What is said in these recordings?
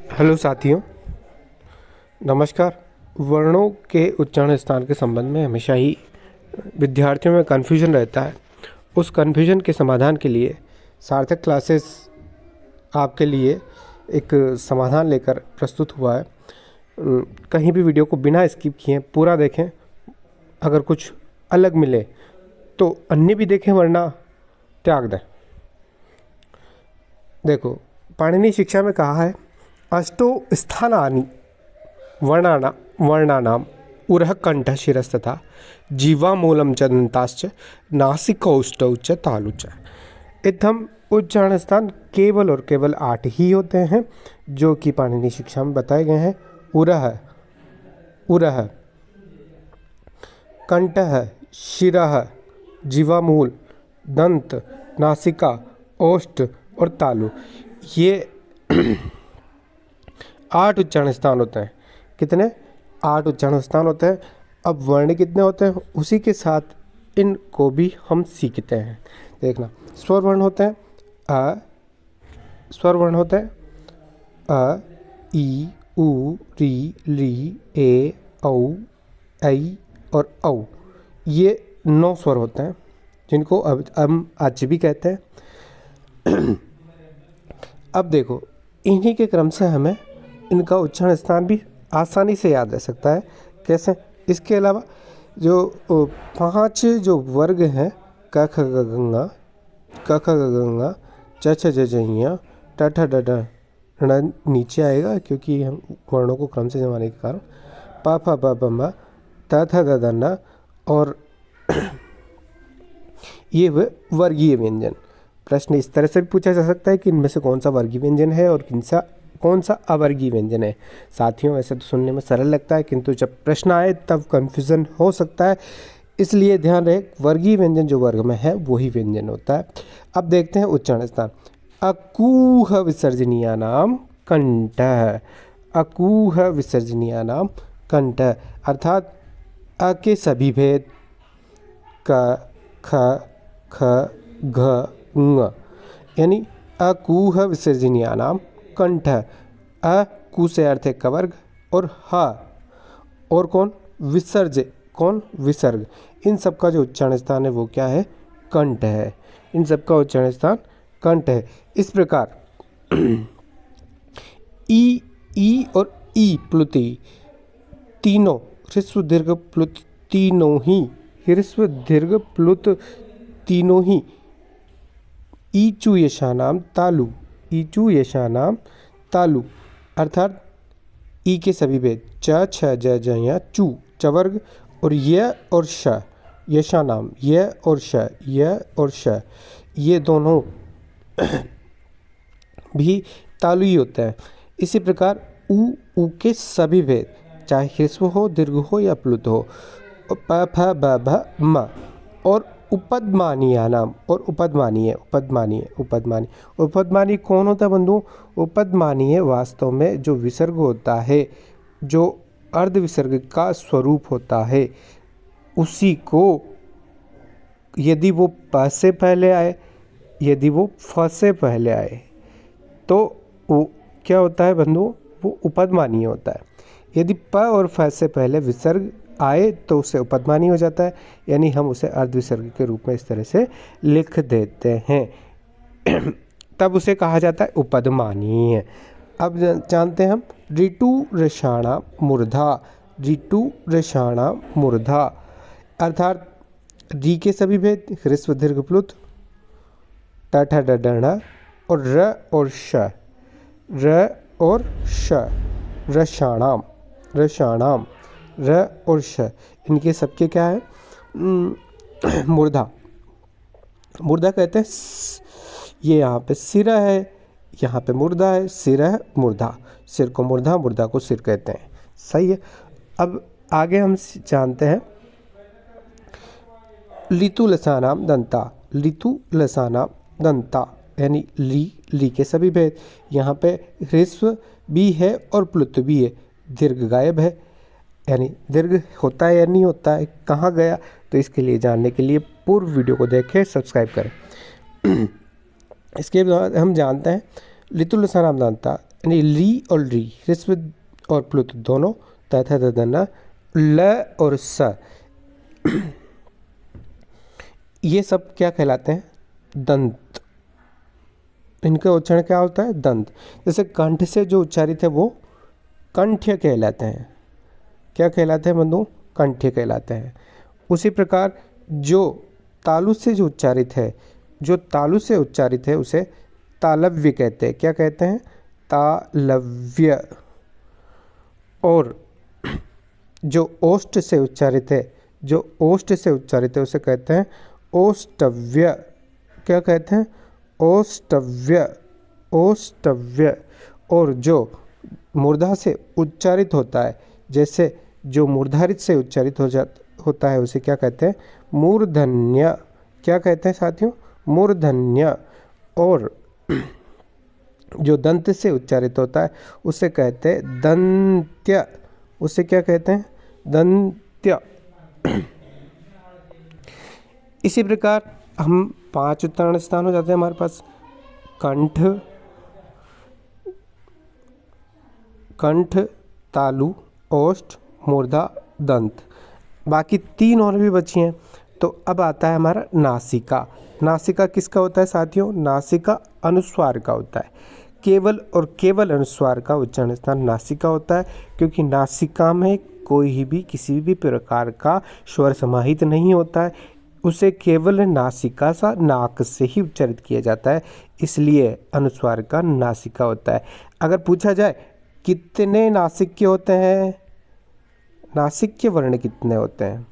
Hello साथियों, नमस्कार। वर्णों के उच्चारण स्थान के संबंध में हमेशा ही विद्यार्थियों में कन्फ्यूजन रहता है। उस कन्फ्यूजन के समाधान के लिए सार्थक क्लासेस आपके लिए एक समाधान लेकर प्रस्तुत हुआ है। कहीं भी वीडियो को बिना स्किप किए पूरा देखें। अगर कुछ अलग मिले तो अन्य भी देखें, वरना त्याग दें। देखो, पाणिनि शिक्षा में कहा है, अष्टो स्थानानि वर्णानाम उरः कंठ शिरस्तथा जीवामूलम च दन्ताश्च नासिकौष्ठौ च तालु च। इत्थम उच्चारण स्थान केवल और केवल 8 ही होते हैं, जो कि पाणिनि शिक्षा में बताए गए हैं। उरः, कंठः, शिरः, जीवामूल, दंत, नासिका, ओष्ठ और तालु, ये 8 उच्चारण स्थान होते हैं। कितने? 8 उच्चारण स्थान होते हैं। अब वर्ण कितने होते हैं, उसी के साथ इनको भी हम सीखते हैं। देखना, स्वर वर्ण होते हैं अ, स्वर वर्ण होते हैं अ, ई, उ, री, ली, ए, औ, ऐ और औ। ये 9 स्वर होते हैं, जिनको अब हम आज भी कहते हैं। अब देखो, इन्हीं के क्रम से हमें इनका उच्चारण स्थान भी आसानी से याद रह सकता है। कैसे? इसके अलावा जो 5 जो वर्ग हैं, क ख ग घ क ख ग घ च छ ज झ ञ ट ठ ड ढ ण नीचे आएगा, क्योंकि हम वर्णों को क्रम से जमाने के कारण। प फ ब भ म त थ द ध न और ये वर्गीय व्यंजन। प्रश्न इस तरह से भी पूछा जा सकता है कि इनमें से कौन सा वर्गीय व्यंजन है और कौन सा अवर्गीय व्यंजन है। साथियों, वैसे तो सुनने में सरल लगता है, किंतु जब प्रश्न आए तब कन्फ्यूज़न हो सकता है। इसलिए ध्यान रहे, वर्गीय व्यंजन जो वर्ग में है वही व्यंजन होता है। अब देखते हैं उच्चारण स्थान। अकूह विसर्जनीयानाम कंठ। अकूह विसर्जनीयानाम कंठ अर्थात अ के सभी भेद, क, ख, ख, घ, ङ, यानी अकूह विसर्जनीयानाम कंठ। अ कु से अर्थ है कवर्ग, और ह और कौन? विसर्ज, कौन? विसर्ग। इन सब का जो उच्चारण स्थान है वो क्या है? कंठ है। इन सब का उच्चारण स्थान कंठ है। इस प्रकार ई और ई प्लुति तीनों ह्रस्व दीर्घ प्लुत तीनों ही, ह्रस्व दीर्घ प्लुत तीनों ही ईचु यशानाम तालु, ईचु यशानाम तालु अर्थात ई के सभी भेद, च छ ज ज य चू चवर्ग, और य और श यशानाम, य और श, य और श, ये दोनों भी तालु ही होते हैं। इसी प्रकार उ के सभी भेद, चाहे ह्रस्व हो, दीर्घ हो या प्लुत हो, प फ ब भ म, और उपदमानीय नाम, और उपदमानीय उपदमानीय कौन होता है बंधु? उपदमानीय वास्तव में जो विसर्ग होता है, जो अर्ध विसर्ग का स्वरूप होता है, उसी को यदि वो प से पहले आए, यदि वो फ से पहले आए, तो वो क्या होता है बंधु? वो उपदमानीय होता है। यदि प और फ से पहले विसर्ग आए तो उसे उपदमानीय हो जाता है, यानी हम उसे अर्ध विसर्ग के रूप में इस तरह से लिख देते हैं। तब उसे कहा जाता है उपदमानीय। अब जानते हैं हम ऋतु रसाणा मूर्धा। ऋतु रसाणा मूर्धा अर्थात री के सभी भेद, ह्रस्व दीर्घ प्लुत ट ठ ड ढ ण और र और श, र और श, रसाणाम, रसाणाम, र और श, इनके सबके क्या है? मूर्धा। मूर्धा कहते हैं, ये यहाँ पे सिर है, यहाँ पे मूर्धा है, सिर है मूर्धा, सिर को मूर्धा, मूर्धा को सिर कहते हैं। सही है। अब आगे हम जानते हैं लितु लसानाम दंता। लितु लसानाम दंता यानी ली के सभी भेद, यहाँ पे ह्रस्व भी है और प्लुत भी है, दीर्घ गायब है, यानी दीर्घ होता है या नहीं होता है, कहाँ गया? तो इसके लिए जानने के लिए पूर्व वीडियो को देखें, सब्सक्राइब करें। इसके बाद हम जानते हैं लितु लसानाम दंता यानी ली और री, ह्रस्व और प्लुत दोनों, तथा ददना, ल और स, ये सब क्या कहलाते हैं? दंत। इनका उच्चारण क्या होता है? दंत। जैसे कंठ से जो उच्चारित है वो कंठ्य कहलाते हैं। क्या कहलाते हैं बंधु? कंठ्य कहलाते हैं। उसी प्रकार जो तालु से जो उच्चारित है, जो तालु से उच्चारित है उसे तालव्य कहते हैं। क्या कहते हैं? तालव्य। और जो ओष्ठ से उच्चारित है, जो ओष्ठ से उच्चारित है उसे कहते हैं ओष्टव्य। क्या कहते हैं? ओष्टव्य, ओष्टव्य। और जो मूर्धा से उच्चारित होता है, जैसे जो मूर्धारित से उच्चारित होता है उसे क्या कहते हैं? मूर्धन्य। क्या कहते हैं साथियों? मूर्धन्य। और जो दंत से उच्चारित होता है उसे कहते हैं दंत्य। उसे क्या कहते हैं? दंत्य। इसी प्रकार हम 5 उच्चारण स्थान हो जाते हैं हमारे पास। कंठ, कंठ, तालु, ओष्ठ, मूर्धा, दंत। बाकी 3 और भी बची हैं। तो अब आता है हमारा नासिका। नासिका किसका होता है साथियों? नासिका अनुस्वार का होता है। केवल और केवल अनुस्वार का उच्चारण स्थान नासिका होता है, क्योंकि नासिका में कोई भी किसी भी प्रकार का स्वर समाहित नहीं होता है। उसे केवल नासिका सा नाक से ही उच्चारित किया जाता है, इसलिए अनुस्वार का नासिका होता है। अगर पूछा जाए कितने नासिक्य होते हैं, नासिक्य वर्ण कितने होते हैं,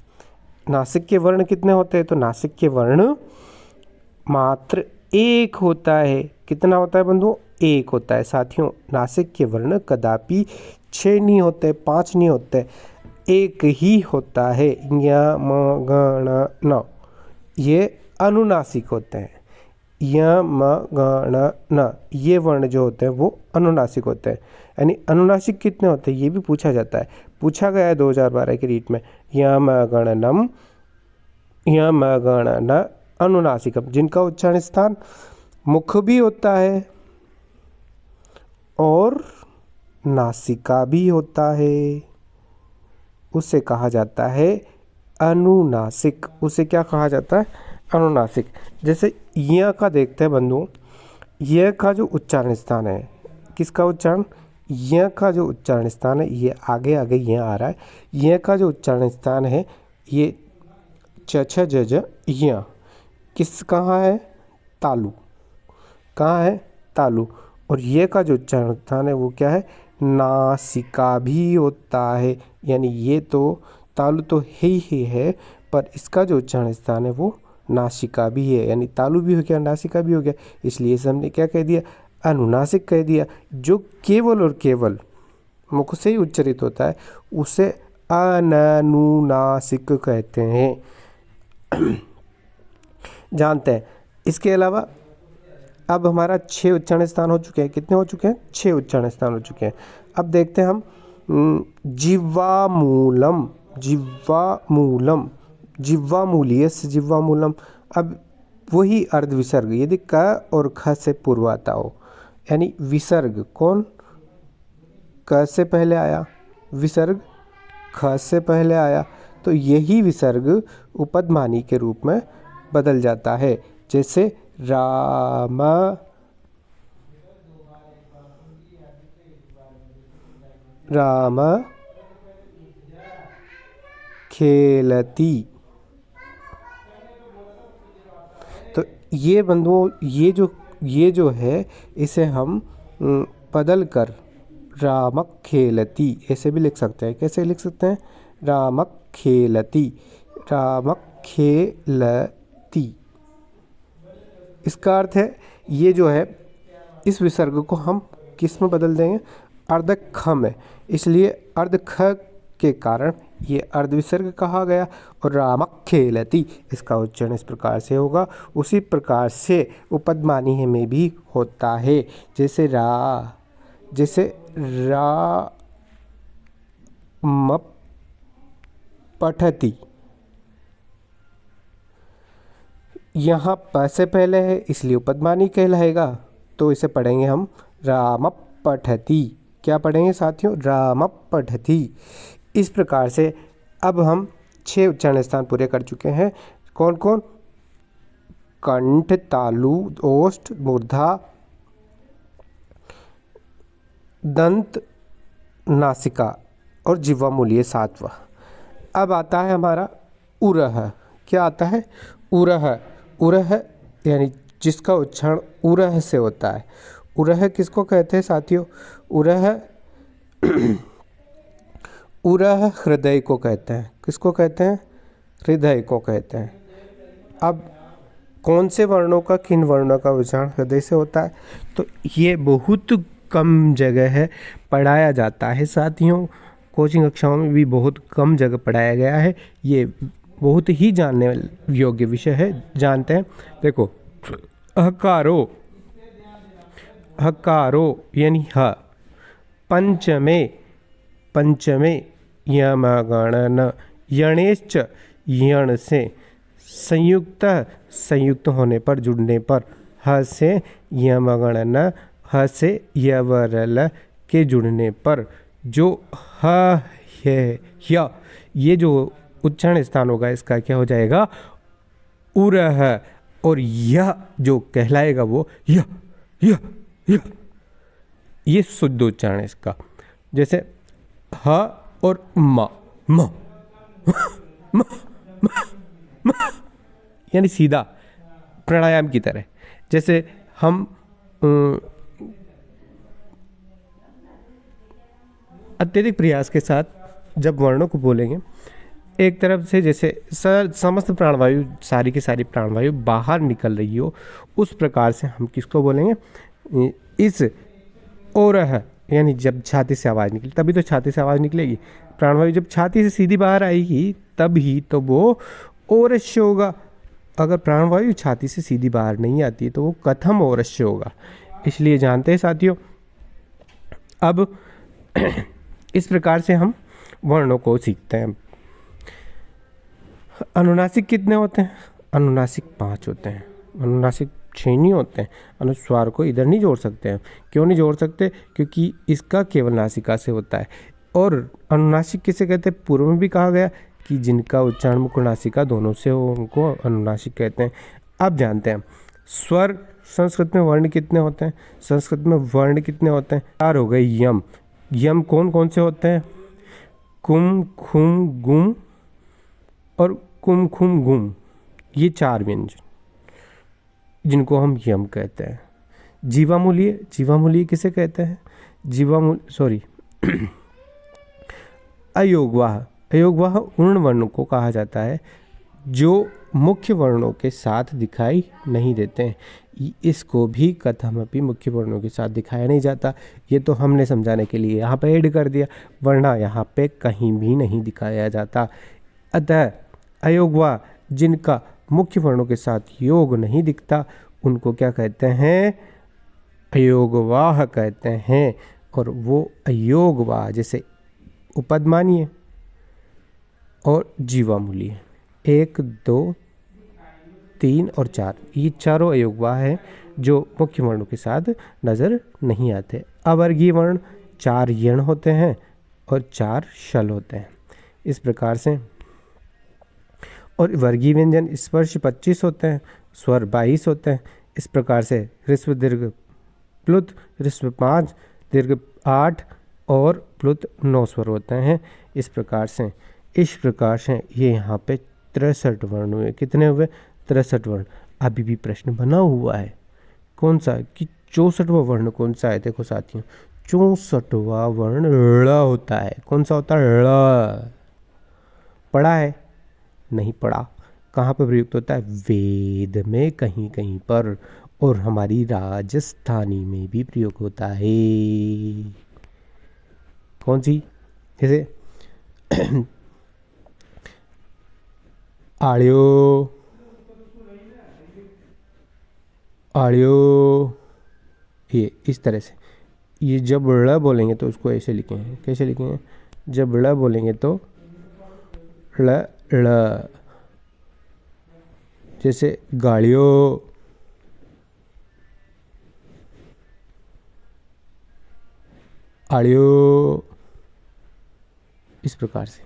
नासिक्य वर्ण कितने होते हैं, तो नासिक्य वर्ण मात्र 1 होता है। कितना होता है बंधु? 1 होता है साथियों। नासिक्य वर्ण कदापि 6 नहीं होते, 5 नहीं होते, 1 ही होता है। य म ग न, ये अनुनासिक होते हैं। य म ग न, ये वर्ण जो होते हैं वो अनुनासिक होते हैं। यानी अनुनासिक कितने होते हैं ये भी पूछा जाता है, पूछा गया है 2012 के रीट में। य म गणनम, य म गणन अनुनासिकम, जिनका उच्चारण स्थान मुख भी होता है और नासिका भी होता है, उसे कहा जाता है अनुनासिक। उसे क्या कहा जाता है? अनुनासिक। जैसे य का देखते हैं बंधु, य का जो उच्चारण स्थान है, किसका उच्चारण? य का जो उच्चारण स्थान है, ये आगे आगे य आ रहा है। य का जो उच्चारण स्थान है ये च छ ज ज य, किस कहाँ है? तालु। कहाँ है? तालु। और ये का जो उच्चारण स्थान है वो क्या है? नासिका भी होता है। यानी ये तो तालु तो ही है, पर इसका जो उच्चारण स्थान है वो नासिका भी है। यानी तालु भी हो गया, नासिका भी हो गया, इसलिए इसे हमने क्या कह दिया? अनुनासिक कह दिया। जो केवल और केवल मुख से ही उच्चारित होता है उसे अनुनासिक कहते हैं। जानते हैं। इसके अलावा अब हमारा 6 उच्चारण स्थान हो चुके हैं। कितने हो चुके हैं? 6 उच्चारण स्थान हो चुके हैं। अब देखते हैं हम जिह्वामूलम, जिह्वामूलम, जिह्वामूलीयस, जिह्वामूलम। अब वही अर्ध विसर्ग यदि क और ख से पूर्व आता हो, यानी विसर्ग कौन क से पहले आया, विसर्ग ख से पहले आया, तो यही विसर्ग उपदमानी के रूप में बदल जाता है। जैसे राम, राम खेलती। तो ये बंधुओं ये जो है इसे हम बदल कर रामक खेलती ऐसे भी लिख सकते हैं। कैसे लिख सकते हैं? रामक खेलती, रामक खेलती। इसका अर्थ है ये जो है इस विसर्ग को हम किस में बदल देंगे? अर्ध ख में। इसलिए अर्ध ख के कारण ये अर्ध विसर्ग कहा गया। और रामक खेलती इसका उच्चारण इस प्रकार से होगा। उसी प्रकार से उपदमानी में भी होता है। जैसे रा म पठती, यहाँ प से पहले है इसलिए उपदमानी कहलाएगा, तो इसे पढ़ेंगे हम राम पठति। क्या पढ़ेंगे साथियों? राम पठति। इस प्रकार से अब हम 6 उच्चारण स्थान पूरे कर चुके हैं। कौन कौन? कंठ, तालु, ओष्ठ, मूर्धा, दंत, नासिका और जिह्वा मूलीय 7वां। अब आता है हमारा उरह। क्या आता है? उरह। उरह यानी जिसका उच्चारण उरह से होता है। उरह किसको कहते हैं साथियों? उरह उरह हृदय को कहते हैं। किसको कहते हैं? हृदय को कहते हैं। अब कौन से वर्णों का, किन वर्णों का उच्चारण हृदय से होता है? तो ये बहुत कम जगह है पढ़ाया जाता है साथियों। कोचिंग कक्षाओं में भी बहुत कम जगह पढ़ाया गया है। ये बहुत ही जानने योग्य विषय है। जानते हैं, देखो, हकारो, हकारो यानी ह। पंचमे, पंचमे यमगणन, यणेश्च यण से, संयुक्त, संयुक्त होने पर, जुड़ने पर, ह से यमगणन, ह से यवरल के जुड़ने पर जो ह है य, ये जो उच्चारण स्थान होगा इसका क्या हो जाएगा? उरह। और यह जो कहलाएगा वो य य य, ये शुद्ध उच्चारण है इसका। जैसे ह और म, म म म, यानी सीधा प्राणायाम की तरह। जैसे हम अत्यधिक प्रयास के साथ जब वर्णों को बोलेंगे, एक तरफ से जैसे समस्त प्राणवायु, सारी की सारी प्राणवायु बाहर निकल रही हो, उस प्रकार से हम किसको बोलेंगे? इस ओरह, यानी जब छाती से आवाज़ निकले, तभी तो छाती से आवाज़ निकलेगी। प्राणवायु जब छाती से सीधी बाहर आएगी तब ही तो वो ओरस्य होगा। अगर प्राणवायु छाती से सीधी बाहर नहीं आती तो वो कथम ओरस्य होगा। इसलिए जानते हैं साथियों। अब इस प्रकार से हम वर्णों को सीखते हैं। अनुनासिक कितने होते हैं? अनुनासिक 5 होते हैं। अनुनासिक 6 नहीं होते हैं। अनुस्वार को इधर नहीं जोड़ सकते हैं। क्यों नहीं जोड़ सकते? क्योंकि इसका केवल नासिका से होता है। और अनुनासिक किसे कहते हैं? पूर्व में भी कहा गया कि जिनका उच्चारण मुख नासिका दोनों से हो उनको अनुनासिक कहते हैं। अब जानते हैं स्वर संस्कृत में वर्ण कितने होते हैं? संस्कृत में वर्ण कितने होते हैं? 4 हो गए। यम, यम कौन कौन से होते हैं? कुम, खुम, गुम और कुम, खुम, गुम, ये 4 व्यंजन जिनको हम यम कहते हैं। जीवामूलीय, जीवामूलीय किसे कहते हैं? सॉरी अयोगवाह, अयोगवाह उन वर्णों को कहा जाता है जो मुख्य वर्णों के साथ दिखाई नहीं देते हैं। इसको भी कथमपि मुख्य वर्णों के साथ दिखाया नहीं जाता। ये तो हमने समझाने के लिए यहाँ पे ऐड कर दिया, वरना यहाँ पे कहीं भी नहीं दिखाया जाता। अतः अयोगवाह जिनका मुख्य वर्णों के साथ योग नहीं दिखता उनको क्या कहते हैं? अयोगवाह कहते हैं। और वो अयोगवाह जैसे उपद मानिए और जीवामूलीय 1, 2, 3 और 4, ये चारों अयोगवाह हैं जो मुख्य वर्णों के साथ नज़र नहीं आते। अवर्गीय वर्ण 4 यण होते हैं और 4 शल होते हैं। इस प्रकार से। और वर्गीय व्यंजन स्पर्श 25 होते हैं, स्वर 22 होते हैं। इस प्रकार से ह्रस्व दीर्घ प्लुत, ह्रस्व 5, दीर्घ 8 और प्लुत 9 स्वर होते हैं। इस प्रकार से ये यहाँ पे 63 वर्ण हुए। कितने हुए? 63 वर्ण। अभी भी प्रश्न बना हुआ है कौन सा कि 64वां वर्ण कौन सा है? देखो साथियों, 64वां वर्ण ळ होता है। कौन सा होता है? ळ। पढ़ा है? नहीं पढ़ा। कहाँ पर प्रयुक्त होता है? वेद में कहीं कहीं पर, और हमारी राजस्थानी में भी प्रयोग होता है। कौन सी? जैसे आड़्यो, आड़्यो, ये इस तरह से। ये जब ळ बोलेंगे तो उसको ऐसे लिखेंगे। कैसे लिखेंगे? जब ळ बोलेंगे तो ळ ळ। जैसे गाड़ियों, आड़ियो, इस प्रकार से।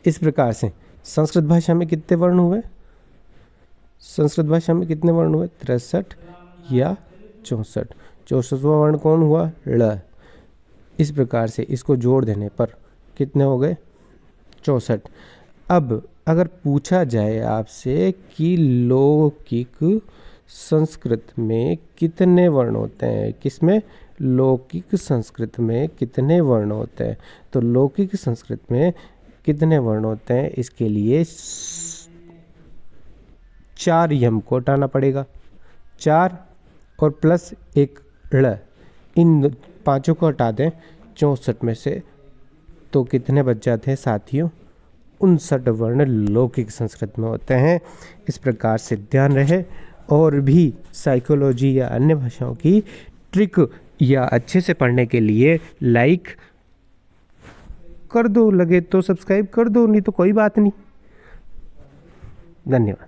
इस प्रकार से संस्कृत भाषा में कितने वर्ण हुए? संस्कृत भाषा में कितने वर्ण हुए? 63 या 64। 64वां वर्ण कौन हुआ? ळ। इस प्रकार से इसको जोड़ देने पर कितने हो गए? 64। अब अगर पूछा जाए आपसे कि लौकिक संस्कृत में कितने वर्ण होते हैं, किसमें? लौकिक संस्कृत में कितने वर्ण होते हैं, तो लौकिक संस्कृत में कितने वर्ण होते हैं, इसके लिए 4 यम को हटाना पड़ेगा। 4 और प्लस 1 ळ, इन 5 को हटा दें 64 में से, तो कितने बच जाते हैं साथियों? 59 वर्ण लौकिक संस्कृत में होते हैं। इस प्रकार से ध्यान रहे। और भी साइकोलॉजी या अन्य भाषाओं की ट्रिक या अच्छे से पढ़ने के लिए लाइक कर दो, लगे तो सब्सक्राइब कर दो, नहीं तो कोई बात नहीं। धन्यवाद।